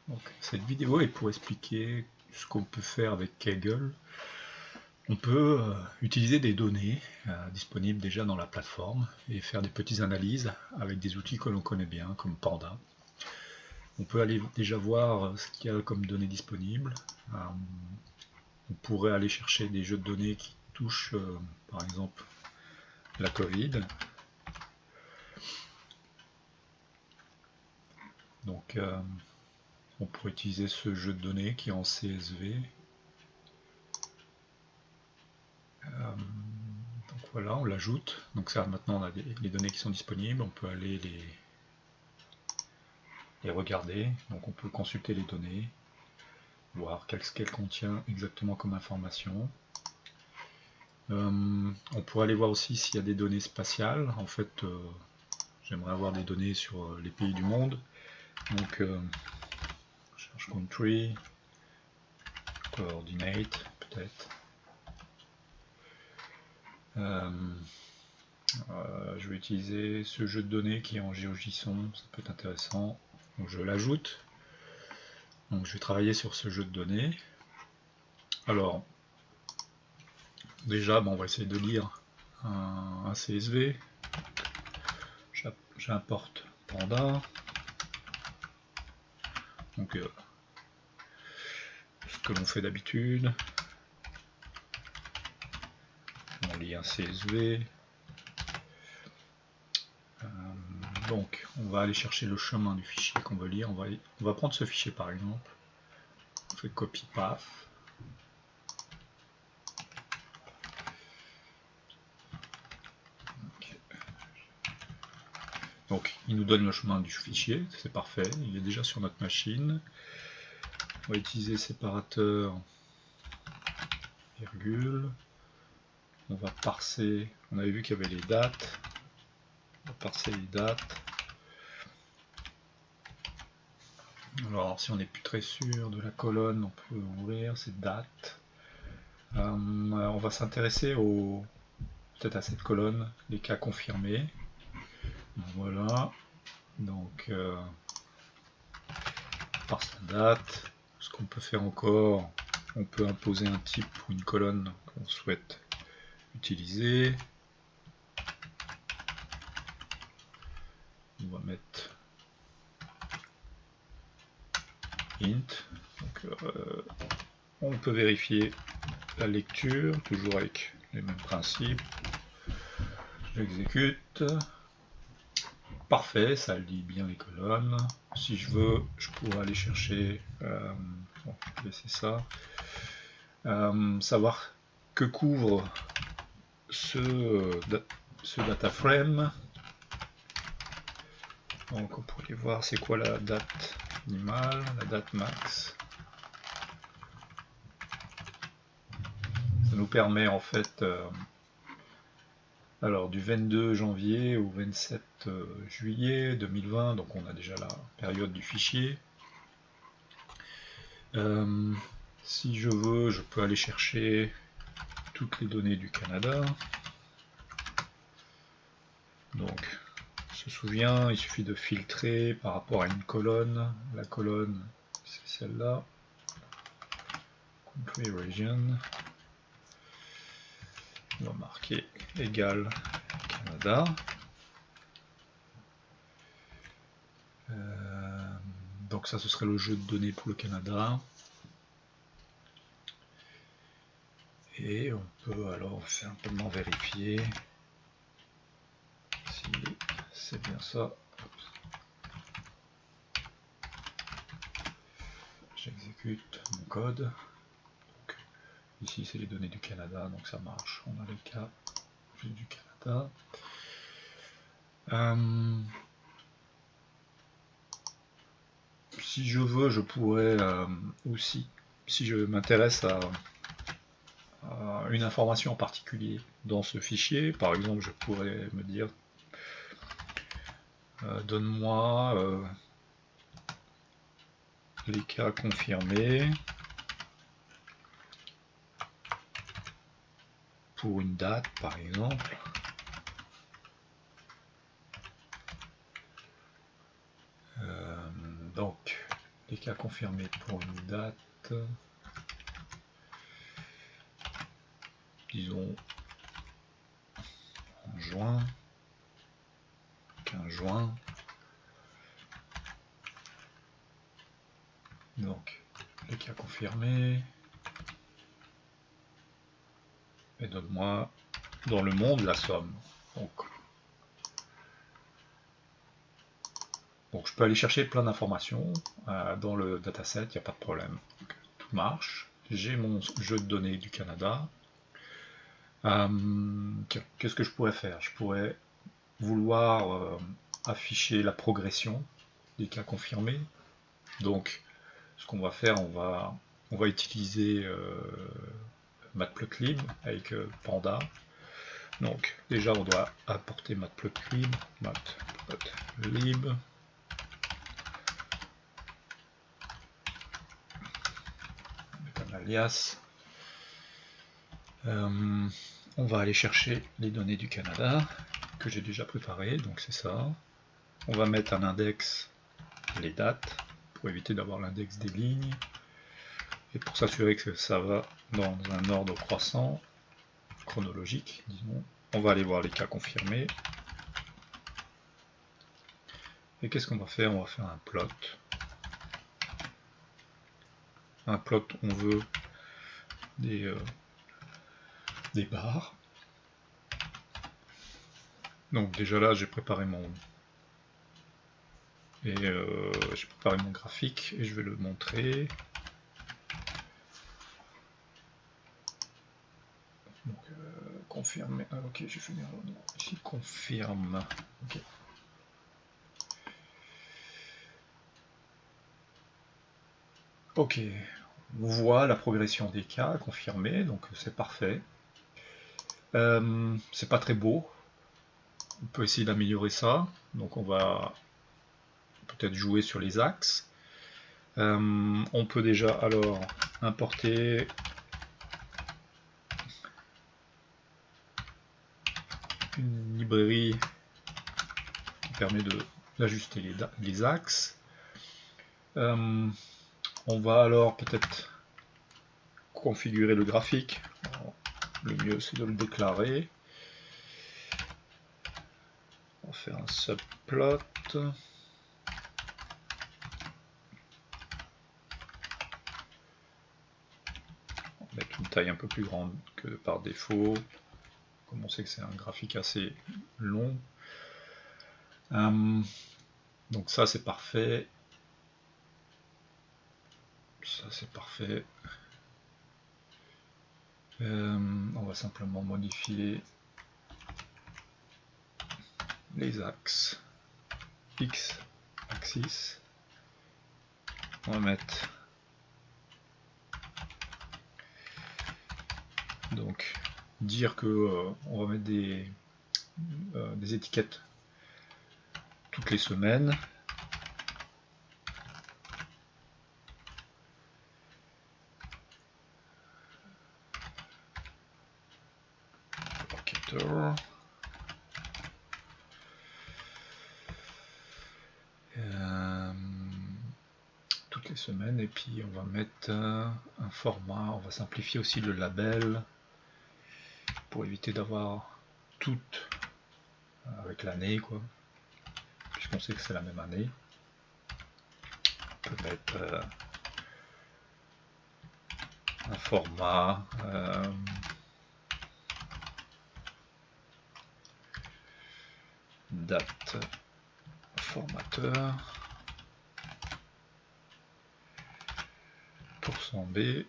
Donc, cette vidéo est pour expliquer ce qu'on peut faire avec Kaggle. On peut utiliser des données disponibles déjà dans la plateforme et faire des petites analyses avec des outils que l'on connaît bien, comme Panda. On peut aller déjà voir ce qu'il y a comme données disponibles. On pourrait aller chercher des jeux de données qui touchent, par exemple, la Covid. Donc, on pourrait utiliser ce jeu de données qui est en CSV. Donc voilà, on l'ajoute. Donc ça, maintenant, on a les données qui sont disponibles. On peut aller les regarder. Donc on peut consulter les données, voir ce qu'elle contient exactement comme information. On pourrait aller voir aussi s'il y a des données spatiales. En fait, j'aimerais avoir des données sur les pays du monde. Donc, je cherche country, coordinate, peut-être. Je vais utiliser ce jeu de données qui est en GeoJSON, ça peut être intéressant. Donc je l'ajoute. Donc je vais travailler sur ce jeu de données. Alors, déjà, on va essayer de lire un CSV. J'importe Panda. Donc, ce que l'on fait d'habitude. On lit un CSV. Donc, on va aller chercher le chemin du fichier qu'on veut lire. On va prendre ce fichier par exemple. On fait copy path. Donc, il nous donne le chemin du fichier, c'est parfait, il est déjà sur notre machine. On va utiliser séparateur, virgule. On va parser, on avait vu qu'il y avait les dates. On va parser les dates. Alors, si on n'est plus très sûr de la colonne, on peut ouvrir ces dates. On va s'intéresser peut-être à cette colonne, les cas confirmés. Voilà. Donc, parse la date. Ce qu'on peut faire encore, on peut imposer un type pour une colonne qu'on souhaite utiliser. On va mettre int. Donc, on peut vérifier la lecture, toujours avec les mêmes principes. J'exécute. Parfait, ça lit bien les colonnes. Si je veux, je pourrais aller chercher, bon, je vais laisser ça, savoir que couvre ce data frame. Donc on pourrait voir c'est quoi la date minimale, la date max. Ça nous permet en fait, alors du 22 janvier au 27 juillet 2020, donc on a déjà la période du fichier. Si je veux, je peux aller chercher toutes les données du Canada. Donc, on se souvient, il suffit de filtrer par rapport à une colonne. La colonne, c'est celle-là. Country region. On va marquer égal Canada. Donc ça, ce serait le jeu de données pour le Canada. Et on peut alors simplement vérifier si c'est bien ça. J'exécute mon code. Donc, ici, c'est les données du Canada, donc ça marche. On a les cas juste du Canada. Si je veux, je pourrais aussi, si je m'intéresse à une information en particulier dans ce fichier, par exemple, je pourrais me dire donne-moi les cas confirmés pour une date, par exemple. Donc, les cas confirmé pour une date, disons en juin, 15 juin. Donc les cas confirmés, et donne-moi dans le monde la somme. Donc je peux aller chercher plein d'informations dans le dataset, il n'y a pas de problème. Donc, tout marche. J'ai mon jeu de données du Canada. Qu'est-ce que je pourrais faire? Je pourrais vouloir afficher la progression des cas confirmés. Donc ce qu'on va faire, on va utiliser Matplotlib avec Panda. Donc déjà on doit apporter Matplotlib, Matplotlib. Un alias. On va aller chercher les données du Canada que j'ai déjà préparées, donc c'est ça. On va mettre un index les dates pour éviter d'avoir l'index des lignes et pour s'assurer que ça va dans un ordre croissant, chronologique, disons. On va aller voir les cas confirmés. Et qu'est-ce qu'on va faire? On va faire un plot. Un plot, on veut des barres. Donc déjà là, j'ai préparé mon graphique et je vais le montrer. Donc confirmer. Ah, ok, j'ai fait une erreur. Ici confirme. Okay. Ok, on voit la progression des cas confirmés, donc c'est parfait. C'est pas très beau. On peut essayer d'améliorer ça. Donc on va peut-être jouer sur les axes. On peut déjà alors importer une librairie qui permet d'ajuster les axes. On va alors peut-être configurer le graphique. Le mieux c'est de le déclarer. On va faire un subplot. Avec une taille un peu plus grande que par défaut. Comme on sait que c'est un graphique assez long. Donc ça c'est parfait. Ça c'est parfait. On va simplement modifier les axes. X axis. On va mettre donc dire que on va mettre des étiquettes toutes les semaines. Toutes les semaines, et puis on va mettre un format, on va simplifier aussi le label pour éviter d'avoir toutes avec l'année, quoi, puisqu'on sait que c'est la même année. On peut mettre un format date formateur %B %D.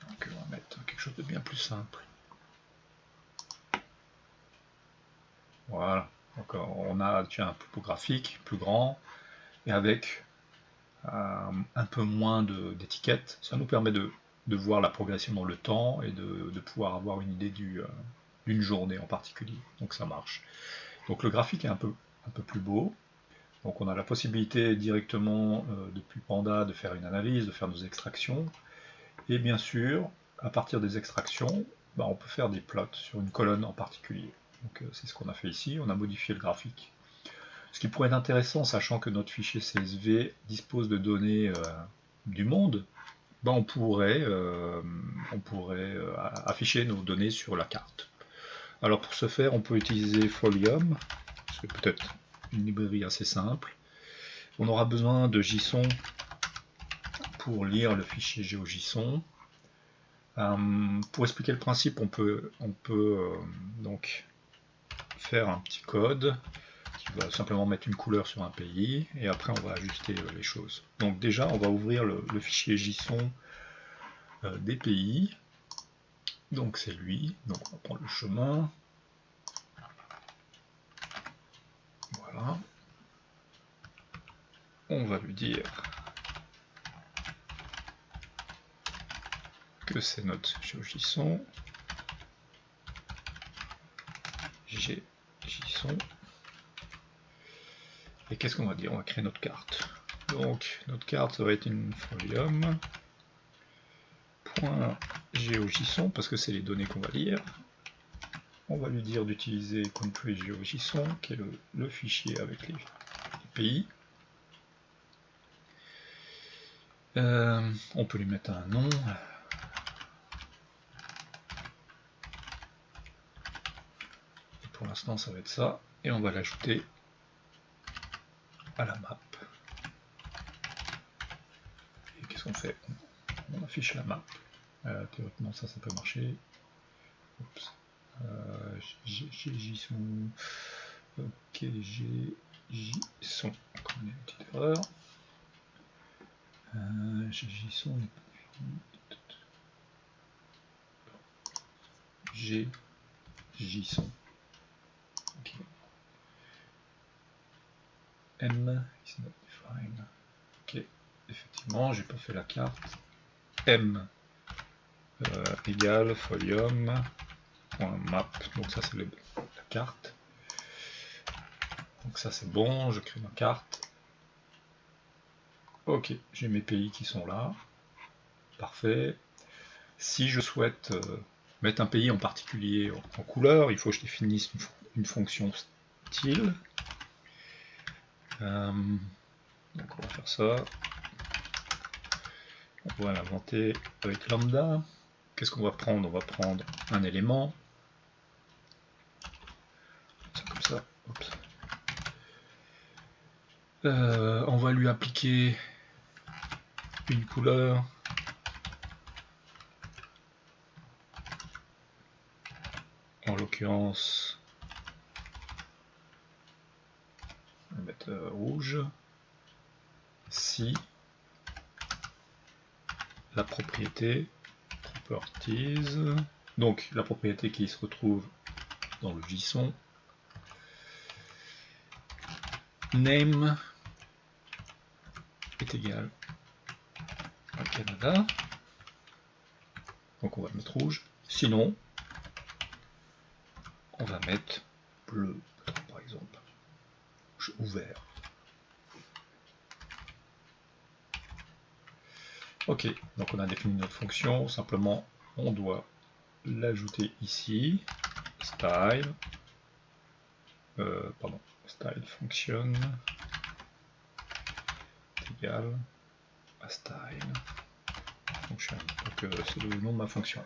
Donc on va mettre quelque chose de bien plus simple. Voilà, donc on a un topographique plus grand et avec un peu moins d'étiquettes. Ça nous permet de voir la progression dans le temps et de pouvoir avoir une idée d'une journée en particulier. Donc ça marche. Donc le graphique est un peu plus beau. Donc on a la possibilité directement depuis Panda de faire une analyse, de faire nos extractions. Et bien sûr, à partir des extractions, on peut faire des plots sur une colonne en particulier. Donc c'est ce qu'on a fait ici, on a modifié le graphique. Ce qui pourrait être intéressant, sachant que notre fichier CSV dispose de données du monde, ben on pourrait afficher nos données sur la carte. Alors pour ce faire, on peut utiliser Folium, c'est peut-être une librairie assez simple. On aura besoin de JSON pour lire le fichier GeoJSON. Pour expliquer le principe, on peut donc faire un petit code qui va simplement mettre une couleur sur un pays, et après on va ajuster les choses. Donc déjà, on va ouvrir le fichier JSON des pays. Donc c'est lui, donc on va prendre le chemin. Voilà. On va lui dire que c'est notre GeoJSON. GeoJSON. Et qu'est-ce qu'on va dire? On va créer notre carte. Donc notre carte, ça va être une Folium. .GeoJSON, parce que c'est les données qu'on va lire. On va lui dire d'utiliser country GeoJSON, qui est le fichier avec les pays. On peut lui mettre un nom. Et pour l'instant, ça va être ça. Et on va l'ajouter à la map. Et qu'est-ce qu'on fait? On affiche la map. Théoriquement, ça peut marcher. Oups. JSON. Ok, JSON. Comme une petite erreur. JSON n'est pas JSON. Okay. M is not defined. Ok, effectivement, j'ai pas fait la carte. M égale Folium.map. Donc ça c'est la carte. Donc ça c'est bon, je crée ma carte. Ok, j'ai mes pays qui sont là. Parfait. Si je souhaite mettre un pays en particulier en couleur, il faut que je définisse une fonction style. Donc on va faire ça. On va l'inventer avec lambda. Qu'est-ce qu'on va prendre? On va prendre un élément. Comme ça. Oups. On va lui appliquer une couleur. En l'occurrence, on va mettre rouge. Si la propriété properties, donc la propriété qui se retrouve dans le JSON, name est égal à Canada. Donc on va mettre rouge. Sinon, on va mettre bleu, par exemple, ou vert. Ok, donc on a défini notre fonction, simplement on doit l'ajouter ici, style, style function égal à style function, donc c'est le nom de ma fonction.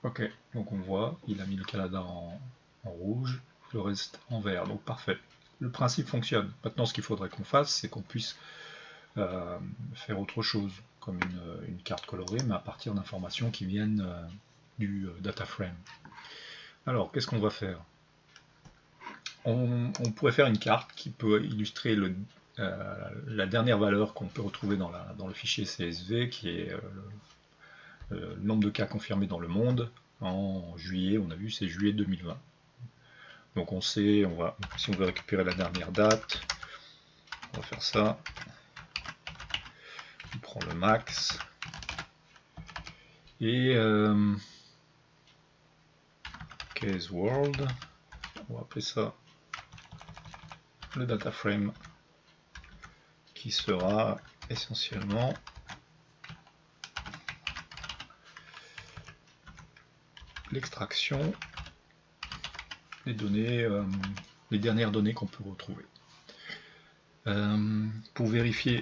Ok, donc on voit, il a mis le Canada en rouge, le reste en vert, donc parfait. Le principe fonctionne. Maintenant, ce qu'il faudrait qu'on fasse, c'est qu'on puisse faire autre chose, comme une carte colorée, mais à partir d'informations qui viennent du data frame. Alors, qu'est-ce qu'on va faire? On pourrait faire une carte qui peut illustrer la dernière valeur qu'on peut retrouver dans le fichier CSV, qui est le nombre de cas confirmés dans le monde. En juillet, on a vu, c'est juillet 2020. Donc on sait, si on veut récupérer la dernière date, on va faire ça. On prend le max. Et case world, on va appeler ça le data frame, qui sera essentiellement l'extraction les données, les dernières données qu'on peut retrouver. Pour vérifier,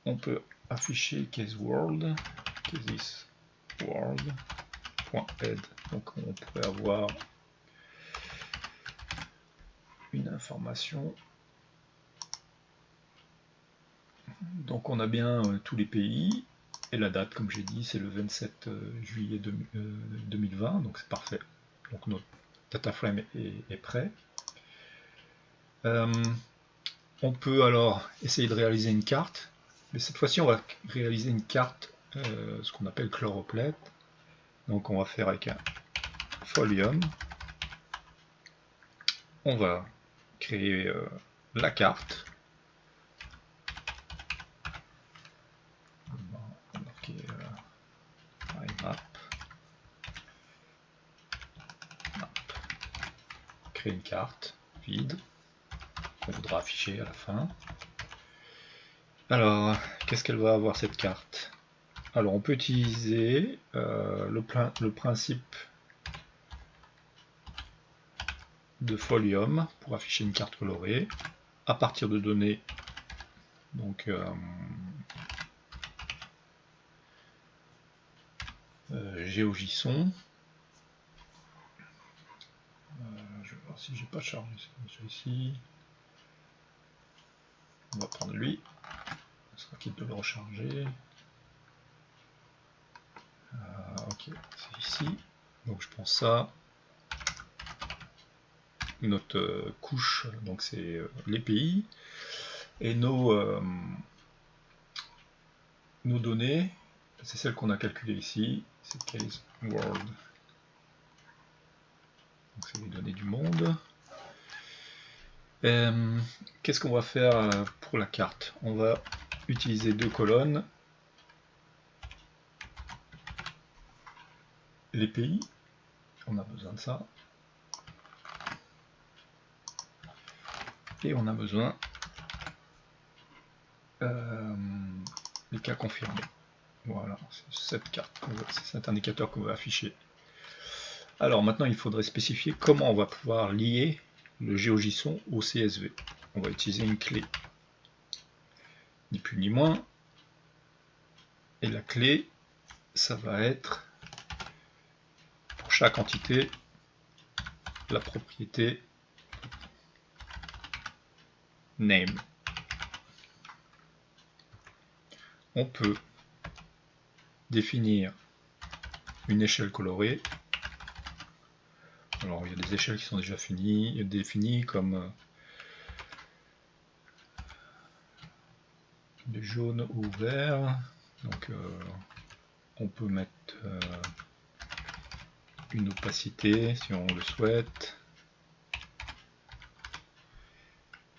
on peut afficher caseWorld, casesworld.head. Donc on pourrait avoir une information. Donc on a bien tous les pays, et la date, comme j'ai dit, c'est le 27 juillet 2020, donc c'est parfait. Donc notre data frame est prêt. On peut alors essayer de réaliser une carte, mais cette fois-ci on va réaliser une carte, ce qu'on appelle chloroplet. Donc on va faire avec un folium. On va créer la carte. On va marquer map. Créer une carte vide qu'on voudra afficher à la fin. Alors, qu'est-ce qu'elle va avoir cette carte? Alors, on peut utiliser le principe de Folium pour afficher une carte colorée à partir de données donc GeoJSON. Je vais voir si j'ai pas chargé celui-ci. On va prendre lui. Ce sera quitte de le recharger. Ok, c'est ici. Donc je prends ça. Notre couche, donc c'est les pays. Et nos données, c'est celles qu'on a calculées ici. C'est case world. Donc c'est les données du monde. Qu'est-ce qu'on va faire pour la carte? On va utiliser deux colonnes. Les pays, on a besoin de ça. Et on a besoin les cas confirmés. Voilà, c'est cette carte, c'est cet indicateur qu'on va afficher. Alors maintenant, il faudrait spécifier comment on va pouvoir lier le GeoJSON au CSV. On va utiliser une clé, ni plus ni moins. Et la clé, ça va être pour chaque entité la propriété name. On peut définir une échelle colorée. Alors il y a des échelles qui sont déjà définies comme des jaunes ou verts. Donc on peut mettre une opacité si on le souhaite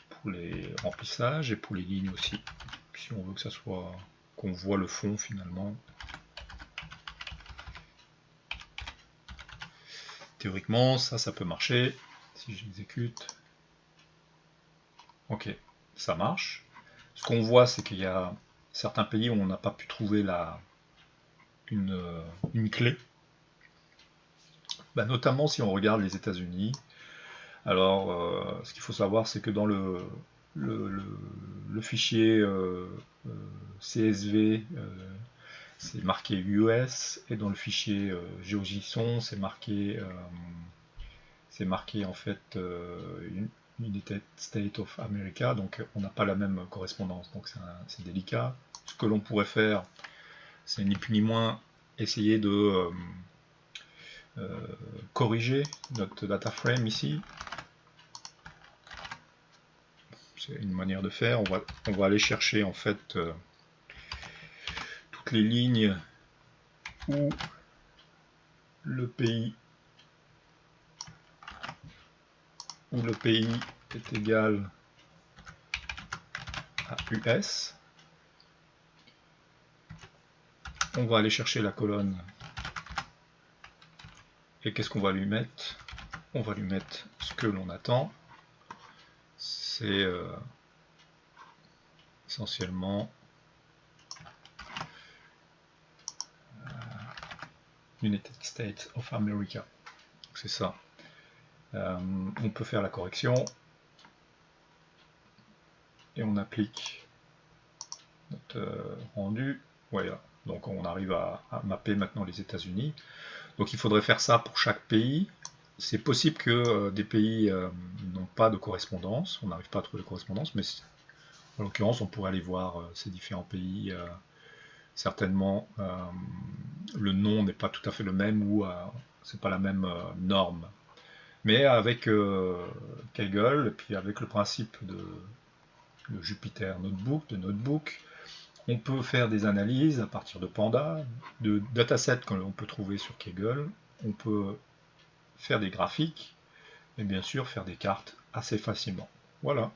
pour les remplissages et pour les lignes aussi, si on veut que ça soit qu'on voit le fond finalement. Théoriquement ça peut marcher si j'exécute. Ok, ça marche. Ce qu'on voit, c'est qu'il y a certains pays où on n'a pas pu trouver une clé. Notamment si on regarde les États-Unis. Alors, ce qu'il faut savoir, c'est que dans le fichier CSV, c'est marqué US, et dans le fichier GeoJSON, c'est marqué en fait United States of America, donc on n'a pas la même correspondance, donc c'est délicat. Ce que l'on pourrait faire, c'est ni plus ni moins essayer de corriger notre data frame ici. C'est une manière de faire. On va aller chercher en fait toutes les lignes où le pays est égal à US. On va aller chercher la colonne. Et qu'est-ce qu'on va lui mettre? On va lui mettre ce que l'on attend. C'est essentiellement United States of America. C'est ça. On peut faire la correction et on applique notre rendu. Voilà, donc on arrive à mapper maintenant les États-Unis. Donc il faudrait faire ça pour chaque pays. C'est possible que des pays n'ont pas de correspondance, on n'arrive pas à trouver de correspondance, mais en l'occurrence on pourrait aller voir ces différents pays. Certainement le nom n'est pas tout à fait le même ou c'est pas la même norme. Mais avec Kaggle et puis avec le principe de Jupyter Notebook, on peut faire des analyses à partir de Panda, de datasets que l'on peut trouver sur Kaggle. On peut faire des graphiques et bien sûr faire des cartes assez facilement. Voilà.